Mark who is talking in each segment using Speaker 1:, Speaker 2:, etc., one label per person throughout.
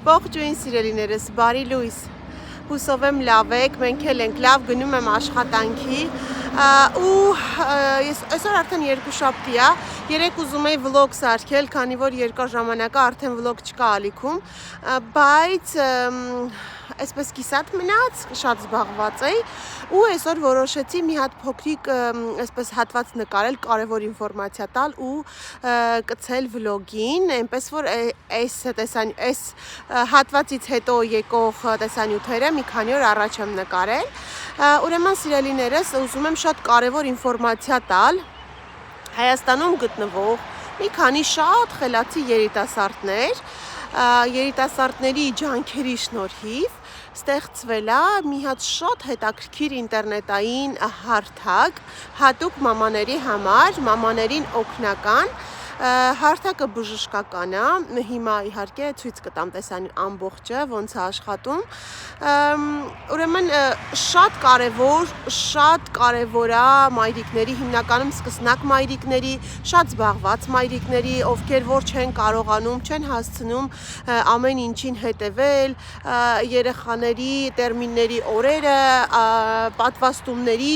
Speaker 1: Ողջույն սիրելիներս, բարի լույս, հուսով եմ լավ եք, մենք էլ ենք լավ, գնում եմ աշխատանքի ու ես այսօր արդեն երկուշաբթի է, երեկ ուզում էի վլոգ սարքել, քանի որ երկար ժամանակ է արդեն վլոգ չկա ալիքում, բայց այսպես կիսատ մնաց, շատ զբաղված էի ու այսօր որոշեցի մի հատ փոքրիկ այսպես հատված նկարել, կարևոր ինֆորմացիա տալ ու կցել վլոգին, այնպես որ այս հատվածից հետո եկող տեսանյութերը մի քանի օր առաջ եմ նկարել, ուրեմն սիրելիներս ուզում եմ շատ կարևոր ինֆորմացիա տալ Հայաստանում գտնվող մի քանի շատ խելացի երիտասարդների ջանքերի շնորհիվ ստեղծվել է մի հատ շատ հետաքրքիր ինտերնետային հարթակ հատուկ մամաների համար, մամաներին օգնական հարթակը բժշկական է, հիմա իհարկե ցույց կտամ տեսանյութ ամբողջը, ոնց է աշխատում, ուրեմն շատ կարևոր է մայրիկների, հիմնականում սկսնակ մայրիկների, շատ զբաղված մայրիկների, ովքեր որ չեն կարողանում, չեն հասցնում ամեն ինչին հետևել, երեխաների տերմինների օրերը, պատվաստումների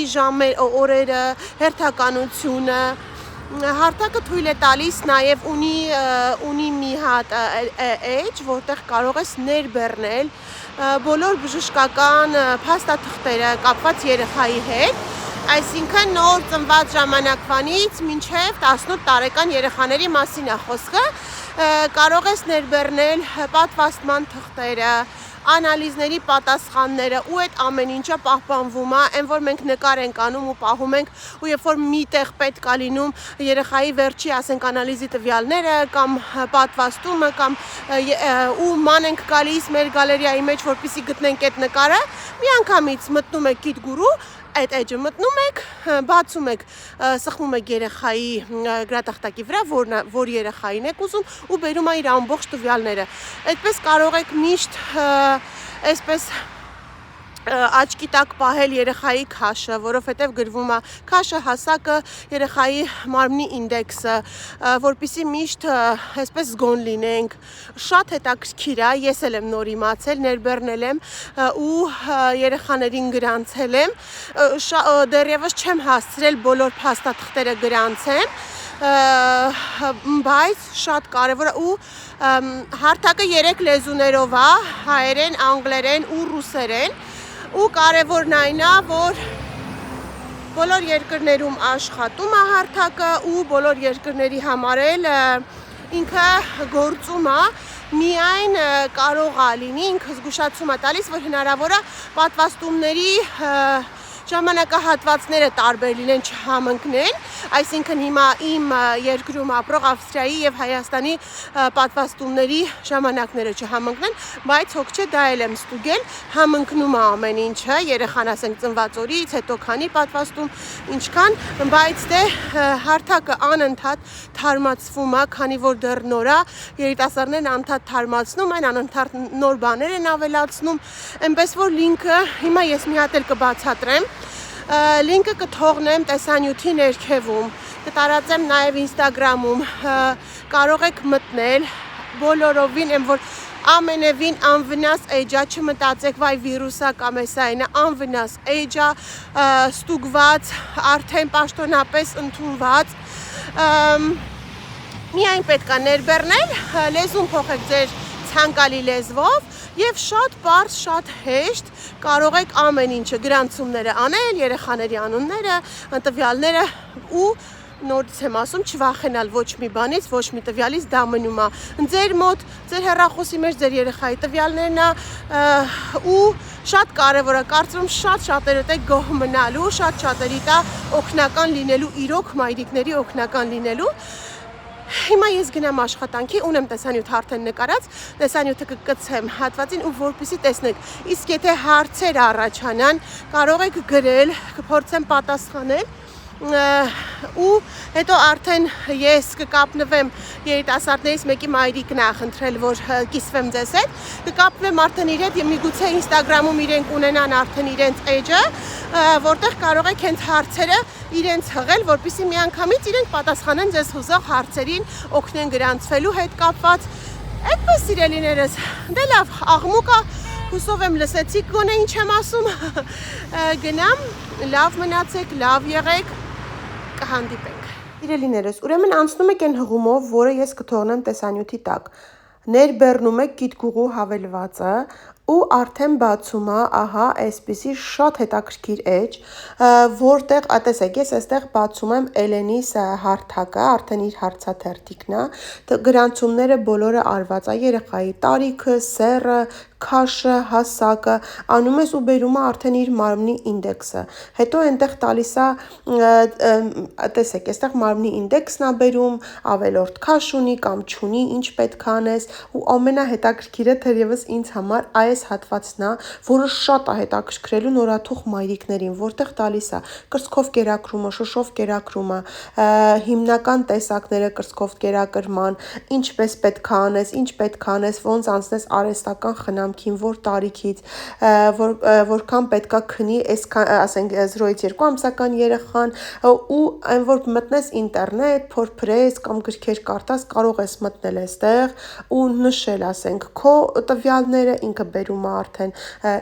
Speaker 1: օրերը, հերթականությունը, հարթակը թույլ է տալիս նաև ունի մի հատ էջ, որտեղ կարող ես ներբեռնել բոլոր բժշկական փաստաթղթերը կապված երեխայի հետ, այսինքն նոր ծնված ժամանակվանից մինչև 18 տարեկան երեխաների մասին է խոսքը, կարող ես ներբեռնել պատվաստման թղթերը, անալիզների պատասխանները ու այդ ամեն ինչը պահպանվում է, այն որ մենք նկար ենք անում ու պահում ենք ու երբ որ մի տեղ պետք է լինում երեխայի վերջի ասենք անալիզի տվյալները կամ պատվաստումը կամ ու ման ենք գալիս մեր գալերիայի մեջ որպեսզի գտնենք այդ նկարը, միանգամից մտնում եք Git-Guru, այդ էջը մտնում եք, բացում եք, սխմում եք երեխայի գրատախտակի վրա, որ երեխային եք ուզում ու բերում է իր ամբողջ տվյալները, այդպես կարող եք միշտ այսպես աչքի տակ պահել երեխայի քաշը, որովհետև գրվում է քաշը, հասակը, երեխայի մարմնի ինդեքսը, որպեսզի միշտ այսպես զգոն լինենք, շատ հետաքրքիր է, ես էլ եմ նոր իմացել, ներբեռնել եմ ու երեխաներին գրանցել եմ, դեռևս չեմ հասցրել բոլոր փաստաթղթերը գրանցեմ, բայց շատ կարևոր է ու հարթակը 3 լեզուներով է, հայերեն, անգլերեն ու ռուսերեն ու կարևորն այն է, որ բոլոր երկրներում աշխատում է հարթակը ու բոլոր երկրների համար էլ ինքը գործում է, միայն կարող է լինի, ինքը զգուշացում է տալիս, որ հնարավոր է պատվաստումների ժամանակահատվածները տարբեր լինեն, չհամընկնեն, այսինքն հիմա իմ երկրում ապրող Ավստրիայի եւ Հայաստանի պատվաստումների ժամանակները չհամընկնեն, բայց հոգ չէ, դա էլ եմ ստուգել, համընկնում է ամեն ինչը, երեխան ասենք ծնված օրից, հետո քանի պատվաստում, ինչքան, բայց դե հարթակը անընդհատ թարմացվում է, քանի որ դեռ նոր է, երիտասարդներն անընդհատ թարմացնում են, անընդհատ նոր բաներ են ավելացնում, այնպես որ լինքը հիմա ես մի հատ էլ կբացատրեմ Լինկը կթողնեմ տեսանյութի ներքևում, կտարածեմ նաև Instagram-ում, կարող եք մտնել բոլորովին, եմ որ ամենևին անվնաս էջա, չմտածեք վայ վիրուսա կամ էսայինը, անվնաս էջա, ստուգված, արդեն պաշտոնապես ընդունված, միայն պետք է ներբեռնել, լեզուն փոխեք ձեր ցանկալի լեզվով և շատ պարզ, շատ հեշտ կարող եք ամեն ինչը գրանցումները անել, երեխաների անունները, տվյալները ու նորից եմ ասում, չվախենալ ոչ մի բանից, ոչ մի տվյալից, դա մնում է ձեր մոտ, ձեր հեռախոսի մեջ, ձեր երեխայի տվյալներն է ու շատ կարևոր է, կարծում շատ շատերդ եք գոհ մնալու, շատ շատերիդ է օգնական լինելու, իրոք մայրիկների օգնական լինելու Հիմա ես գնամ աշխատանքի, ունեմ տեսանյութ արդեն նկարած, տեսանյութը կգցեմ հատվածին ու որպեսզի տեսնեք, իսկ եթե հարցեր առաջանան, կարող եք գրել, կփորձեմ պատասխանել ու հետո արդեն ես կկապնվեմ երիտասարդներից մեկի մայրիկն է խնդրել, որ կիսվեմ ձեզ հետ, կկապվեմ արդեն իր հետ, միգուցե Instagram-ում իրենք ունենան արդեն իրենց էջը, որտեղ կարող եք հենց հարցերը իրենց հղել, որպեսզի միանգամից իրենք պատասխանեն ձեզ հուզող հարցերին, օգնեն գրանցվելու հետ կապված Այդպես սիրելիներս, դե լավ, աղմուկը հուսով եմ լսեցիք գոնե ինչ եմ ասում, գնամ, լավ մնացեք, լավ եղեք, կհանդիպենք։ Սիրելիներս, ուրեմն անցնում եք այն հղումով, որը ես կթողնեմ տեսանյութի տակ, ներբեռնում եք գիտգուղու հավելվածը ու արդեն բացում է, ահա, այսպիսի շատ հետաքրքիր էջ, որտեղ, տեսեք, ես այստեղ բացում եմ Էլենիս հարթակը, արդեն իր հարցաթերթիկն է, գրանցումները բոլորը արված է, երեխայի տարիքը, սեռը, քաշը, հասակը, անում ես ու բերում է արդեն իր մարմնի ինդեքսը, հետո այնտեղ տալիս է, տեսեք, այստեղ մարմնի ինդեքսն է բերում, ավելորդ քաշ ունի կամ չունի, ինչ պետք է անես, ու ամենահետաքրքիրը թերևս ինձ համար այս հատվածն է, որը շատ է հետաքրքրելու նորաթուխ մայրիկներին, որտեղ տալիս է կրծքով կերակրումը, շշով կերակրումը, հիմնական տեսակները կրծքով կերակրման, ինչպես պետք է անես, ինչ պետք է անես, ոնց անցնես արհեստական խնամքին, որ տարիքից, որքան պետք է քնի, ասենք 0-ից 2 ամսական երեխան, ու այն որ մտնես ինտերնետ, փորփրես կամ գրքեր կարդաս, կարող ես մտնել այստեղ ու նշել, ասենք, քո տվյալները, ինքը բերում է արդեն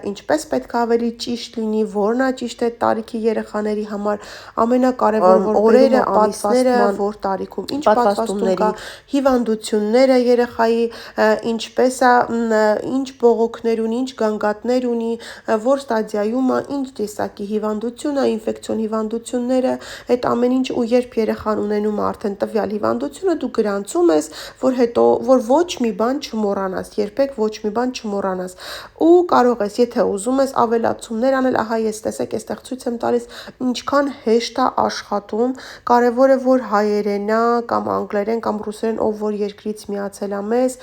Speaker 1: ինչպես պետք է ավելի ճիշտ լինի, որն է ճիշտ է տարիքի երեխաների համար, ամենակարևորը որ օրերը, ամիսները, որ տարիքում ինչ պատվաստում կա, հիվանդությունները երեխայի, ինչպես է, ինչ բողոքներ ունի, ինչ գանգատներ ունի, որ ստադիայում է, ինչ տեսակի հիվանդություն է, ինֆեկցիոն հիվանդությունները, այդ ամեն ինչ ու երբ երեխան ունենում է արդեն տվյալ հիվանդությունը, դու գրանցում ես, որ հետո որ ոչ մի բան չմոռանաս, երբեք ոչ մի բան չմոռանաս, ու կարող ես, եթե ուզում ես ավելացումներ անել, ահա ես տեսեք, այստեղ ցույց եմ տալիս, ինչքան հեշտ է աշխատում, կարևորը որ հայերեն է կամ անգլերեն կամ ռուսերեն, ով որ երկրից միացել է մեզ,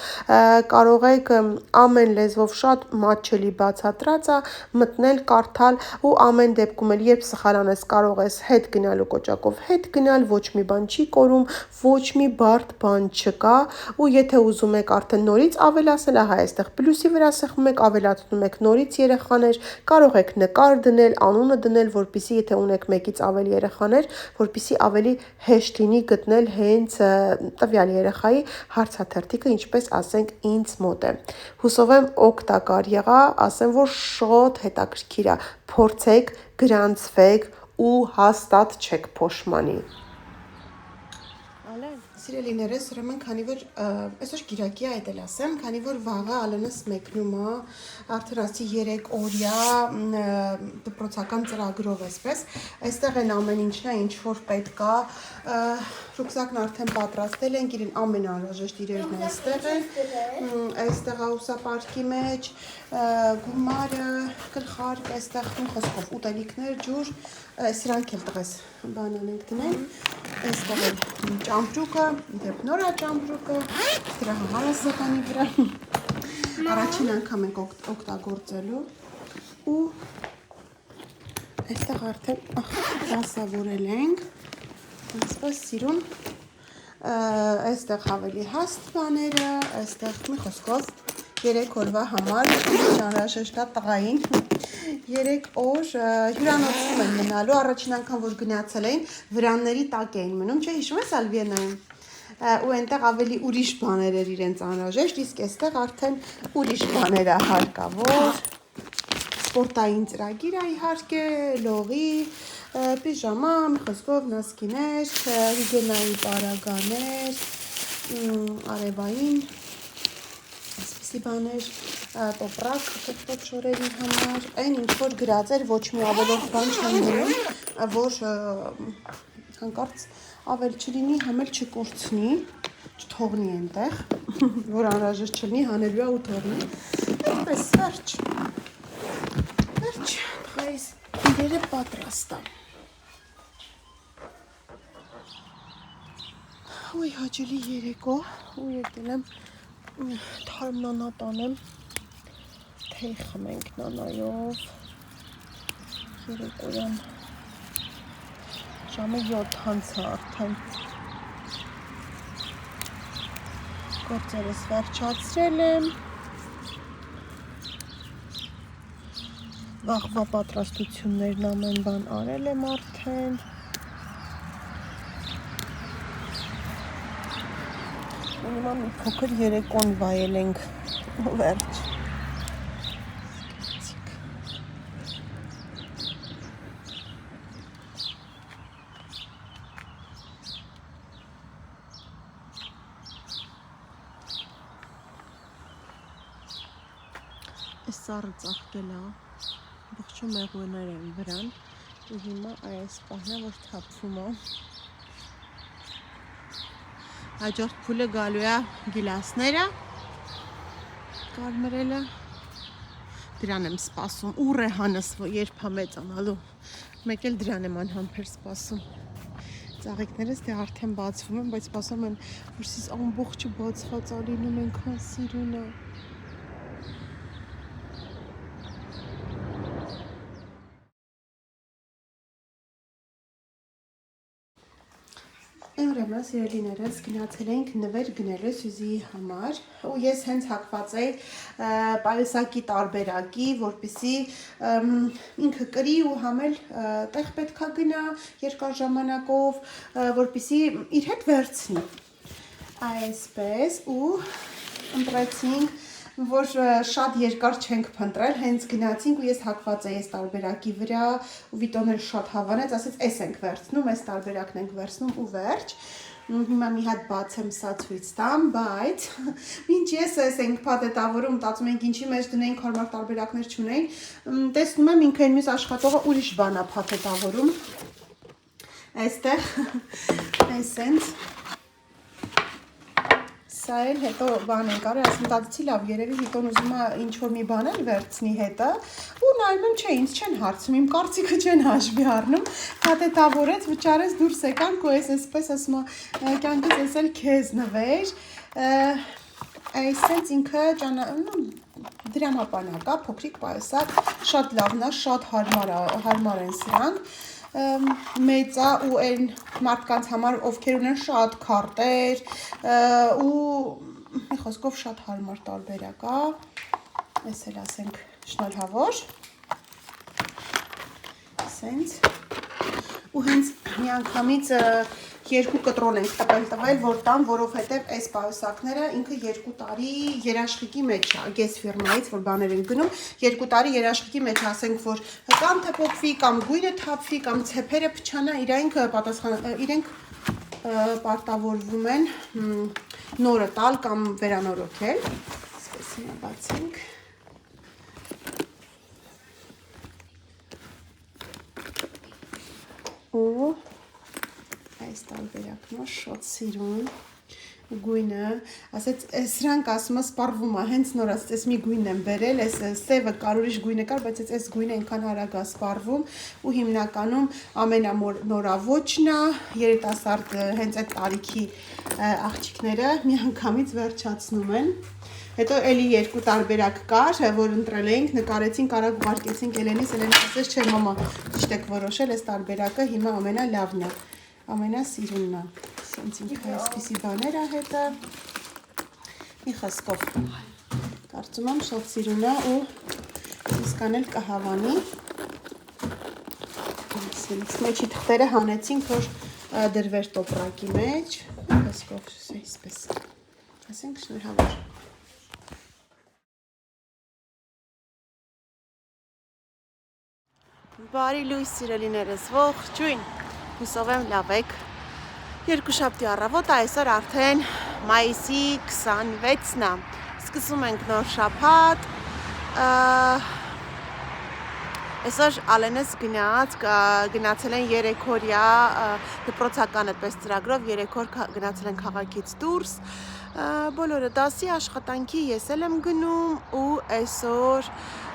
Speaker 1: կարող եք ամեն լեզվով շատ մատչելի բացատրած է, մտնել, կարդալ ու ամեն դեպքում էլ երբ սխալ անես, կարող ես հետ գնալ ու կոճակով հետ գնալ, ոչ մի բան չի կորում, ոչ մի բարդ բան չկա, ու եթե ուզում եք արդեն նորից ավելացնել, ահա այստեղ պլյուսի վրա սեղմում եք, ավելացնում եք նորից երեխաներ, կարող եք նկար դնել, անունը դնել, որպեսզի եթե ունեք մեկից ավել երեխաներ, որպեսզի ավելի հեշտ լինի գտնել հենց տվյալ երեխայի հարցաթերթիկը, ինչպես ասենք ինձ մոտ է։ Հուսով եմ օգտակար եղա, ասեմ որ շատ հետաքրքիր է, փորձեք, գրանցվեք ու հաստատ չեք փոշմանի։ Սիրելիներս, ուրեմն քանի որ այսօր Կիրակի է, այդ էլ ասեմ, քանի որ վաղը Ալենս մեկնում է, արդեն ասի 3 օրյա դպրոցական ծրագրով էսպես, այստեղ են ամեն ինչն է, ինչ որ պետք է, ռուկզակն արդեն պատրաստել ենք, իրեն ամենաանհրաժեշտ իրերն այստեղ են, այստեղ ուսապարկի մեջ, գումարը, գլխարկ, այստեղ խոսքով ուտելիքներ, ջուր, սրանք էլ տղես բանան ենք դնել, այստեղ էլ ճամպրուկը, դեպ նոր է ճամպրուկը, դրա համար է սեղանի վրա, առաջին անգամ ենք օգտագործելու ու այստեղ արդեն դասավորել ենք, այսպես սիրուն, այստեղ ավելի հաստ բաները, այստեղ մի խոսքով 3 օրվա համար անհրաժեշտ է տղային 3 օր հյուրանոցում են մնալու, առաջին անգամ որ գնացել էին, վրանների տակ էին մնում, չէ, հիշում ես Ալվիենայում, ու այնտեղ ավելի ուրիշ բաներ էր իրենց անհրաժեշտ, իսկ այստեղ արդեն ուրիշ բաներ է հարկավոր, սպորտային ծրագիր է իհարկե, լողի, պիժամա, մի խոսքով նասկիներ, հիգիենայի պարագաներ, արևային, այսպիսի բաներ, տոպրակ թեթև շորերի համար, այն ինչ որ գրած էր, ոչ մի ավելորդ բան չեն դնում, որ հանկարծ ավել չլինի, համ էլ չկորցնի, չթողնի այնտեղ, որ անհրաժեշտ չլինի, հանելու է ու թողնի, այդպես վերջ, տղայիս իրերը պատրաստ է։ Ոյ հաճելի երեկո, ու եկել եմ թարմ նանա տանեմ, թեյ խմենք նանայով, երեկոյան ժամը 7 է արդեն, գործերս վերջացրել եմ, վաղվա պատրաստություններն ամեն բան արել եմ արդեն, հիմա մի փոքր երեկոն վայել ենք վերջ։ Այս սառը ծաղկել է, բղջու մեղուներ են վրան ու հիմա այս պահն է, որ թափվում է։ Հաջորդ փուլը գալու է գիլասները կարմրելը, դրան եմ սպասում, ուռ է հանս, երբ է մեծանալու, մեկ էլ դրան եմ անհամբեր սպասում։ Ծաղիկներս դե արդեն բացվում են, բայց սպասում են, որ սիս ամբողջը բացված է լինում, այնքան սիրուն է։ Ուրեմն սիրելիներս գնացել ենք նվեր գնելու Սյուզիի համար ու ես հենց հակված էի պայուսակի տարբերակի, որպեսզի ինքը կրի ու համել տեղ պետքա գնա երկար ժամանակով, որպեսզի իր հետ վերցնի։ Այսպես ու ընտրեցինք, որ շատ երկար չենք փնտրել, հենց գնացինք ու ես հակված էի այս տարբերակի վրա ու Վիտոն էլ շատ հավանեց, ասեց էս ենք վերցնում, այս տարբերակն ենք վերցնում ու վերջ։ Հիմա մի հատ բացեմ սա ցույց տամ, բայց մինչ ես էս ենք փաթեթավորում, մտածում ենք ինչի մեջ դնենք, հարմար տարբերակներ չունենք, տեսնում եմ ինքը այն մյուս աշխատողը ուրիշ բան է փաթեթավորում։ Այստեղ այսենց Սա էլ հետո բան ենք արել, ասում տածի լավ, երևի Վիտոն ուզում է ինչ-որ մի բան էլ վերցնի հետը ու նայում եմ, չէ, ինձ չեն հարցում, իմ կարծիքը չեն հաշվի առնում, փաթեթավորեց, վճարեց, դուրս եկանք ու այսպես ասում է, կյանքից ես էլ քեզ նվեր, այսենց ինքը դրամապանակ է, փոքրիկ պայուսակ, շատ լավն է, շատ հարմար են սրանք, մեծ է ու այն մարդկանց համար, ովքեր ունեն շատ քարտեր ու մի խոսքով շատ հարմար տարբերակ է, այս էլ ասենք շնորհավոր, ասենց, ու հենց միանգամից երկու կտրոն ենք տվել, որ տամ, որովհետև այս պայուսակները ինքը 2 տարի երաշխիքի մեջ է, գես ֆիրմայից, որ բաներ են գնում, 2 տարի երաշխիքի մեջ ասենք, որ կամ թփոփվի, կամ գույնը թափվի, կամ ցեփերը փչանա, իրենք պարտավորվում են նորը տալ կամ վերանորոգել, այսպես հիմա բացենք։ Ու այս տարբերակն է շատ սիրուն գույնը, ասեց, սրանք ասում է սպառվում է, հենց նոր ասեց, ես մի գույն եմ բերել, այս սևը կար ուրիշ գույնը կար, բայց այս գույնը այնքան արագ է սպառվում ու հիմնականում ամենանորավոճն է, երիտասարդ հենց այդ տարիքի աղջիկները միանգամից վերջացնում են։ Հետո էլի 2 տարբերակ կար, որ ընտրել էինք, նկարեցինք, արագ ուղարկեցինք Էլենից, Էլենը ասեց, չէ մամա, ճիշտ եք որոշել, այս տարբերակը հիմա ամենալավն է, ամենասիրունն է, ասենց ինքը այսպիսի բաներ է հետը, մի խոսքով, կարծում եմ շատ սիրուն է ու իսկան էլ կհավանի, մեջի թղթերը հանեցինք, որ դրվեր տոպրակի մեջ, մի խոսքով, այսպես, ասենք շնորհավոր։ Բարի լույս սիրելիներս, ողջույն, հուսով եմ լավ եք, երկուշաբթի առավոտ, այսօր արդեն մայիսի 26-ն է, սկսում ենք նոր շաբաթ, այսօր Ալենս գնացել են 3 օրյա դպրոցական այդպես ծրագրով, 3 օր գնացել են քաղաքից դուրս, բոլորը դասի աշխատանքի ես էլ եմ գնում ու այսօր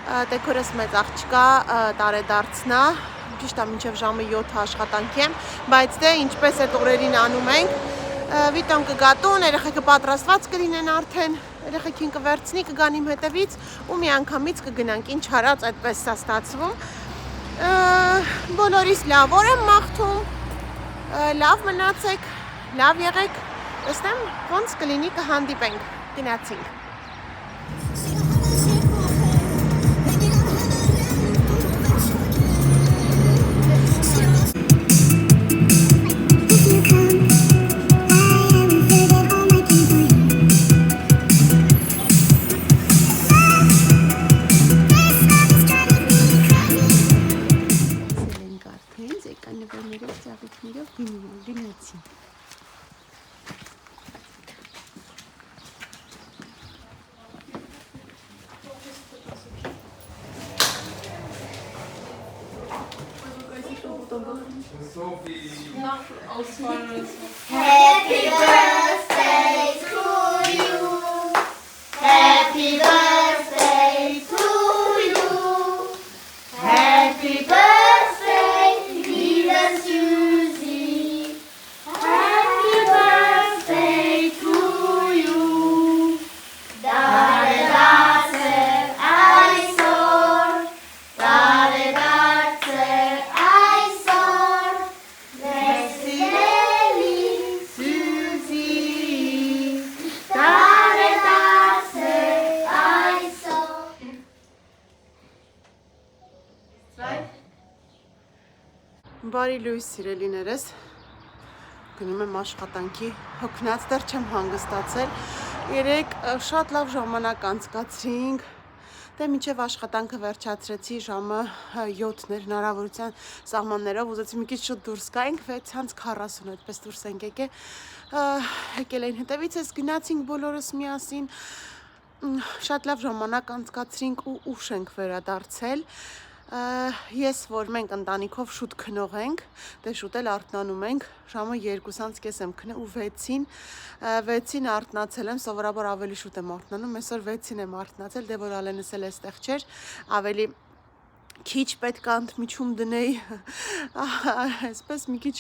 Speaker 1: տեքորս մեծ աղջկա տարեդարձնա, ճիշտ է մինչև ժամը 7 աշխատանքի եմ, բայց դե ինչպես այդ օրերին անում ենք, Վիտոն կգա տուն, երեխեքը պատրաստված կլինեն արդեն, երեխեքին կվերցնի, կգան իմ հետևից ու միանգամից կգնանք, ինչ հարած այդպես սա ստացվում, բոլորիս լավ օր եմ մաղթում, լավ մնացեք, լավ եղեք, տեսնեմ ոնց կլինի կհանդիպենք, գնացինք։
Speaker 2: Sophie.
Speaker 3: Happy birthday to you. Happy birthday to you. Happy birthday, dear Susie. Happy birthday to you. Dare dartser այսօր, dare dartser այսօր, մեր սիրելի Susie. Dare dartser այսօր.
Speaker 1: Բարի լույս սիրելիներս, գնում եմ աշխատանքի, հոգնած դեռ չեմ հանգստացել, երեկ շատ լավ ժամանակ անցկացրինք, դե մինչև աշխատանքը վերջացրեցի ժամը 7-ն էր հնարավորության սահմաններով, ուզեցի մի քիչ շուտ դուրս գայինք, 6:40 այդպես դուրս ենք եկել էին հետևից, գնացինք բոլորս միասին, շատ լավ ժամանակ անցկացրինք ու ուշ ենք վերադարձել, ես որ մենք ընտանիքով շուտ քնող ենք, դե շուտ էլ արթնանում ենք, ժամը 2:30 եմ քնել ու 6-ին արթնացել եմ, սովորաբար ավելի շուտ եմ արթնանում, այսօր 6-ին եմ արթնացել, դե որ Ալենս էլ էստեղ չէր, ավելի քիչ պետք է ընդմիջում դնեի, այսպես մի քիչ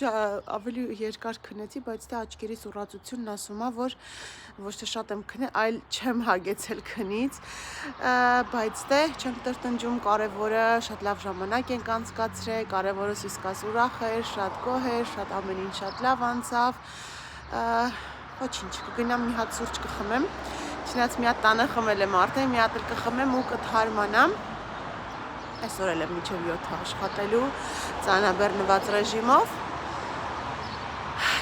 Speaker 1: ավելի երկար քնեցի, բայց դա աչքերիս ուրացությունն ասում է, որ ոչ թե շատ եմ քնել, այլ չեմ հագեցել քնից, բայց դե չենք տրտնջում, կարևորը շատ լավ ժամանակ ենք անցկացրել, կարևորը իսկաս ուրախ էր, շատ գոհ էր, շատ ամեն ինչ շատ լավ անցավ, ոչինչ, կգնամ մի հատ սուրճ կխմեմ, չնայած մի հատ տանը խմել եմ արդեն, մի հատ էլ կխմեմ ու կթարմանամ, այսօր էլ եմ մինչև 7 աշխատելու ծանրաբեռնված ռեժիմով,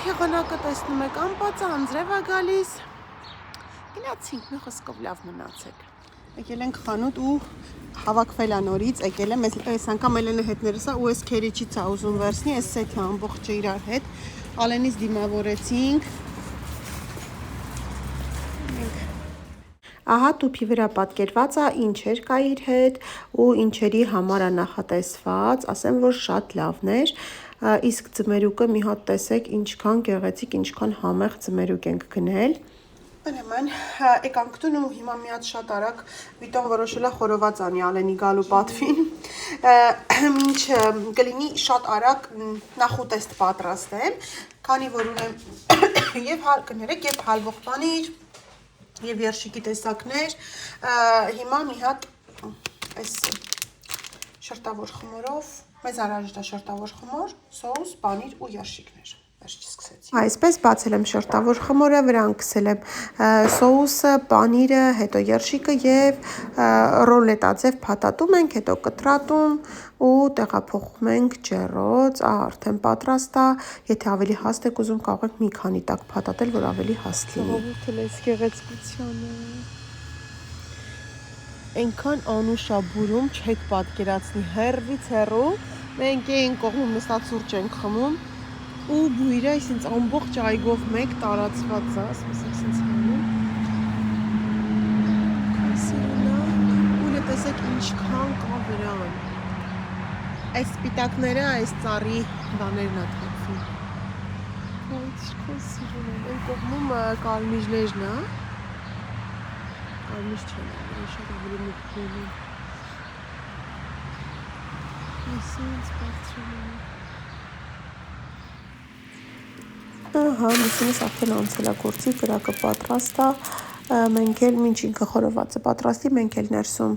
Speaker 1: եղանակը տեսնում եք անպաց անձրև է գալիս, գնացինք մի խոսքով լավ մնացեք, եկել ենք խանութ ու հավաքվել է նորից, եկել եմ, այս անգամ Ելենը հետներս է ու այս քերիչից է ուզում վերցնի, այս սեթը ամբողջը իրար հետ, Ալենից դիմավորեցինք, ահա տուփի վրա պատկերված է ինչեր կա իր հետ ու ինչերի համար է նախատեսված, ասեմ որ շատ լավն էր, իսկ ձմերուկը մի հատ տեսեք ինչքան գեղեցիկ, ինչքան համեղ ձմերուկ ենք գնել, Ուրեմն եկանք տուն ու հիմա մի հատ շատ արագ Վիտոն որոշել է խորոված անի Ալենի գալու պատվին, մինչ կլինի շատ արագ նախուտեստ պատրաստեմ, քանի որ ունեմ եւ կներեք եւ հալվող պանիր և երշիկի տեսակներ, հիմա մի հատ այս շրտավոր խմորով, մեզ առաժիտ է շրտավոր խմոր, սոուս, պանիր ու երշիկներ, վերջի սկսեցի։ Այսպես բացել եմ շրտավոր խմորը, վրան քսել եմ սոուսը, պանիրը, հետո երշիկը և ռոլետաձև փաթաթում ենք, հետո կտրատում ու տեղափոխում ենք ջեռոց, արդեն պատրաստ է, եթե ավելի հաստ եք ուզում կարող եք մի քանի տակ փաթաթել, որ ավելի հաստ լինի։ Ահա այս գեղեցկությունը։ Այնքան անուշ է բուրում, չեք պատկերացնի, հեռվից հեռու, մենք այն կողմում նստած սուրճ ենք խմում ու բույրը այսինքն ամբողջ այգով մեկ տարածված է, ասենք սենց հանում։ Ու տեսեք ինչքան կա վրան։ Այս սպիտակները, այս ծառի բաներն է թափվում։ Ինչքան սիրուն են, այն կողմում կարմիրներն է։ Կարմիր չեն, շատ ավելի մուգ են։ Այսինքն բարձրում են։ Ահա, միսինս արդեն անցել է գործի, կրակը պատրաստ է, մենք էլ մինչ ինքը խորովածը պատրաստի, մենք էլ ներսում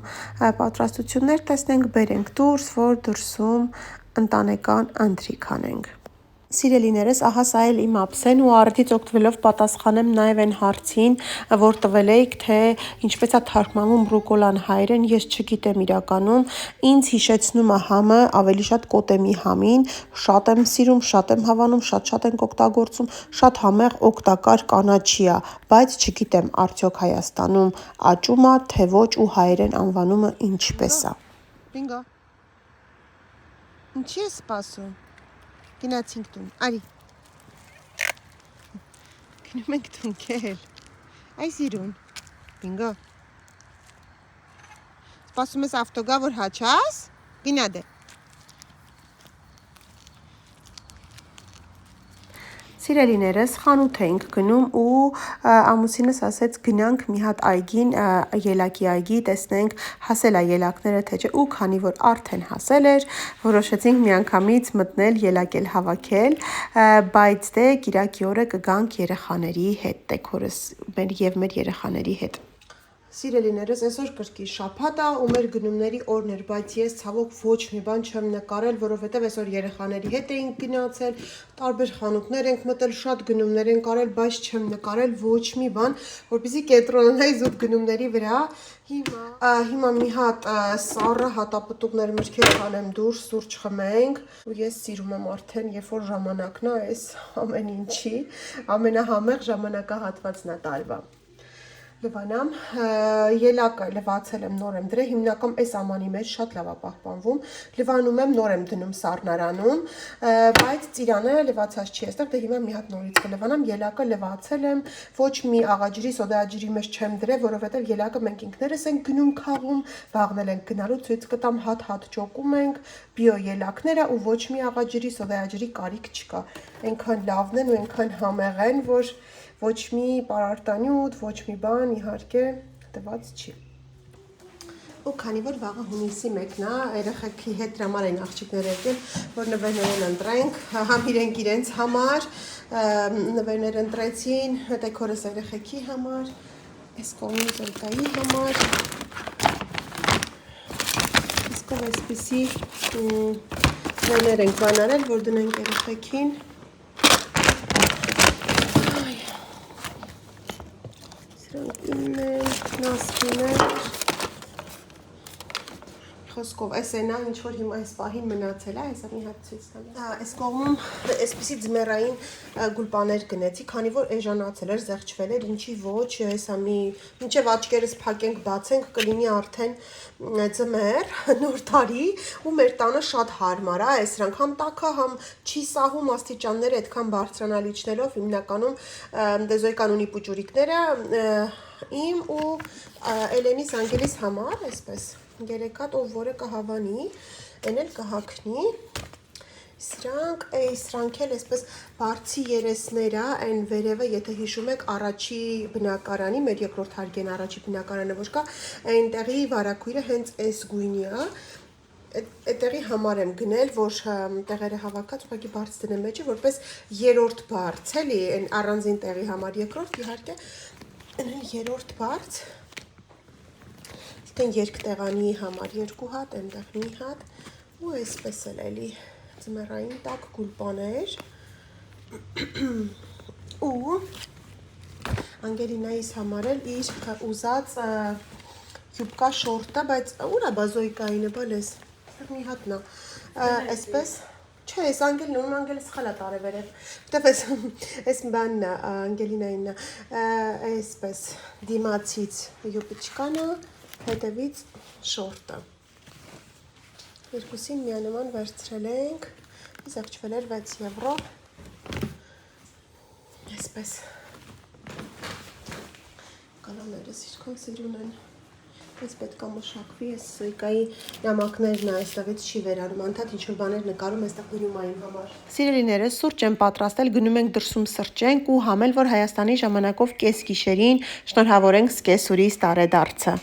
Speaker 1: պատրաստություններ տեսնենք, բերենք դուրս, որ դրսում ընտանեկան ընթրիք անենք։ Սիրելիներս, ահա սա էլ իմ ափսեն ու առիթից օգտվելով պատասխանեմ նաև այն հարցին, որ տվել էիք, թե ինչպես է թարգմանվում ռուկոլան հայերեն, ես չգիտեմ իրականում, ինձ հիշեցնում է համը ավելի շատ կոտեմի համին, շատ եմ սիրում, շատ եմ հավանում, շատ ենք օգտագործում, շատ համեղ օգտակար կանաչի է, բայց չգիտեմ արդյոք Հայաստանում աճում է, թե ոչ ու հայերեն անվանումը ինչպես է։ Բինգո։ Ինչի է սպասում։ Գնացինք տուն, արի, գնում ենք տուն կել, այս իրուն, բինգո, սպասում ես ավտոգա, որ հաչաս, գինա դե, Սիրելիներս խանութ էինք գնում ու ամուսինս ասեց գնանք մի հատ այգին, ելակի այգի, տեսնենք հասել է ելակները թե չէ, ու քանի որ արդեն հասել էր, որոշեցինք միանգամից մտնել ելակել հավաքել, բայց դե կիրակի օրը կգանք երեխաների հետ, տեքորս եւ մեր երեխաների հետ։ Սիրելիներս, այսօր կրկին շաբաթ է ու մեր գնումների օրն էր, բայց ես ցավոք ոչ մի բան չեմ նկարել, որովհետև այսօր երեխաների հետ էինք գնացել, տարբեր խանութներ ենք մտել, շատ գնումներ ենք արել, բայց չեմ նկարել ոչ մի բան, որպեսզի կենտրոնանայի զուտ գնումների վրա։ Հիմա մի հատ սառը հատապտուղներ մրգեր անեմ դուրս, սուրճ խմենք, ու ես սիրում եմ արդեն, երբ որ ժամանակն է այս ամեն ինչի, ամենահամեղ ժամանակահատվածն է տարվա։ Լվանամ, ելակը լվացել եմ, նոր եմ դրել, հիմնական այս ամանի մեջ շատ լավ է պահպանվում, լվանում եմ, նոր եմ դնում սառնարանում, բայց ծիրանը լվացած չի, այստեղ դե հիմա մի հատ նորից կլվանամ, ելակը լվացել եմ, ոչ մի աղաջրի, սոդաաջրի մեջ չեմ դրել, որովհետև ելակը մենք ինքներս ենք գնում քաղում, վաղնել ենք գնալու, ցույց կտամ հատ ճոկում ենք, բիո ելակները ու ոչ մի աղաջրի, սոդաաջրի կարիք չկա, այնքան լավն են ու այնքան համեղ են, որ ոչ մի պարարտանյութ, ոչ մի բան իհարկե տված չի։ Ու քանի որ վաղը հունիսի 1-ն է, երեխեքի հետ դրա համար են աղջիկներ եկել, որ նվերներ ընտրենք, համ իրենք իրենց համար, նվերներ ընտրեցին, դեկորս երեխեքի համար, այս կողմի Զոլկայի համար, իսկով այսպիսի նվերներ ենք բանարել, որ դնենք երեխեքին։ Նասկիներ խոսքով, այս էնա ինչ որ հիմա այս պահին մնացել է, այսա մի հատ ցույց տամ։ Այս կողմում այսպիսի ձմեռային գուլպաներ գնեցի, քանի որ էժանացել էր, զեղչվել էր, ինչի ոչ, հեսա մի մինչև աչքերս փակենք, բացենք, կլինի արդեն ձմեռ, նոր տարի, ու մեր տանը շատ հարմար է, այսրանք համ տաքը, համ չի սահում աստիճանները այդքան բարձրանալ իջնելով, հիմնականում դեզոյկան ունի պուճուրիկները իմ ու Էլենիս անգելիս համար, այսպես, երեքատ, ով որը կհավանի, են էլ կհակնի, սրանք էլ այսպես բարձի երեսները, այն վերևը, եթե հիշում եք առաջի բնակարանի, մեր երկրորդ հարգեն առաջի բնակարանը ոչ կա, այնտեղի վարակույրը հենց այս գույնի է, այդտեղի համար եմ գնել, որ տեղերը հավաքած, ուղղակի բարձ դնեմ մեջը, որպես երրորդ բարձ, էլի, այն առանձին տեղի համար երկրորդ, իհարկե, երրորդ բարձ, Դեն երկտեղանի համար 2 հատ, այնտեղ մի հատ, ու այսպես էլ էլի ձմեռային տաք գուլպաներ, ու Անգելինայիս համար էլ իր ուզած յուբկա շորտը, բայց ուր է բազոյկայինը, բալես, մի հատնա, այսպես, չէ, այս Անգելինը սխալ է տարևերև, որտև այս բանն է, Անգելինայինն է, այսպես դիմացից յուբիչկանը, հետևից շորտը, երկուսին միանման վերցրել ենք, զեղչվել էր 6 եվրո, այսպես, կանաներս իրքոն սիրուն են, այս պետք է մշակվի, այս սոյկայի նամակներն է, այստեղից չի վերանում, անդադ ինչ-որ բաներ նկարում, այստեղ գնում այն համար։ Սիրելիներս սուրճ եմ պատրաստել, գնում ենք դրսում սրճենք ու համել, որ Հայաստանի ժամանակով կես գիշերին շնորհավորենք սկեսուրիս տարեդարձը։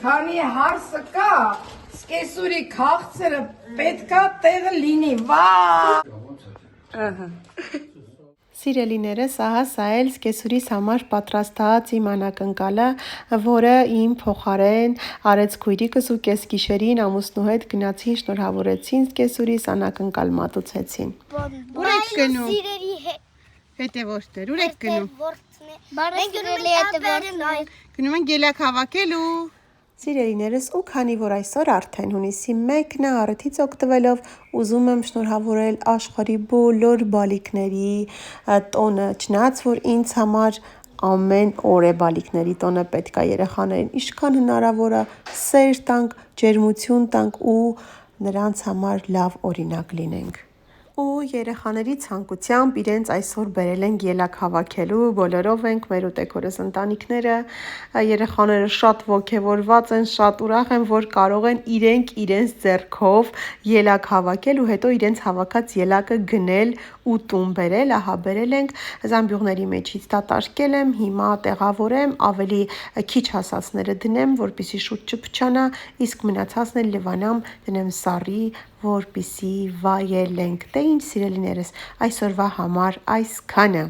Speaker 2: Քանի հարսը կա, սկեսուրի քաղցրը պետքա տեղը լինի, վա։
Speaker 1: Սիրելիներս, ահա սա էլ սկեսուրիս համար պատրաստած իմ անակնկալը, որը իմ փոխարեն արեց քույրիկս ու կես գիշերին ամուսնու հետ գնացին, շնորհավորեցին սկեսուրիս, անակնկալ մատուցեցին։ Ուր եք գնում։ Հետևորդներ, ուր եք գնում։ Գնում ենք ելակ հավաքելու։ Սիրելիներս, ու քանի որ այսօր արդեն հունիսի 1-ն է, առիթից օգտվելով ուզում եմ շնորհավորել աշխարհի բոլոր բալիկների տոնը, չնայած որ ինձ համար ամեն օր է բալիկների տոնը, պետք է երեխաներին ինչքան հնարավոր է սեր տանք, ջերմություն տանք ու նրանց համար լավ օրինակ լինենք։ ու երեխաների ցանկությամբ իրենց այսօր բերել ենք ելակ հավաքելու, բոլորով ենք, մեր ուտեքորս ընտանիքները, երեխաները շատ ոգևորված են, շատ ուրախ են, որ կարող են իրենց ձեռքով ելակ հավաքել ու հետո իրենց հավաքած ելակը գնել ու տուն բերել, ահա բերել ենք, զամբյուղների մեջից դատարկել եմ, հիմա տեղավորեմ, ավելի քիչ հասածները դնեմ, որպեսզի շուտ չփչանա, իսկ մնացածն էլ լվանամ դնեմ սառի, որպեսզի վայելենք։ Դե ինչ սիրելիներս, այսօրվա համար այսքանը։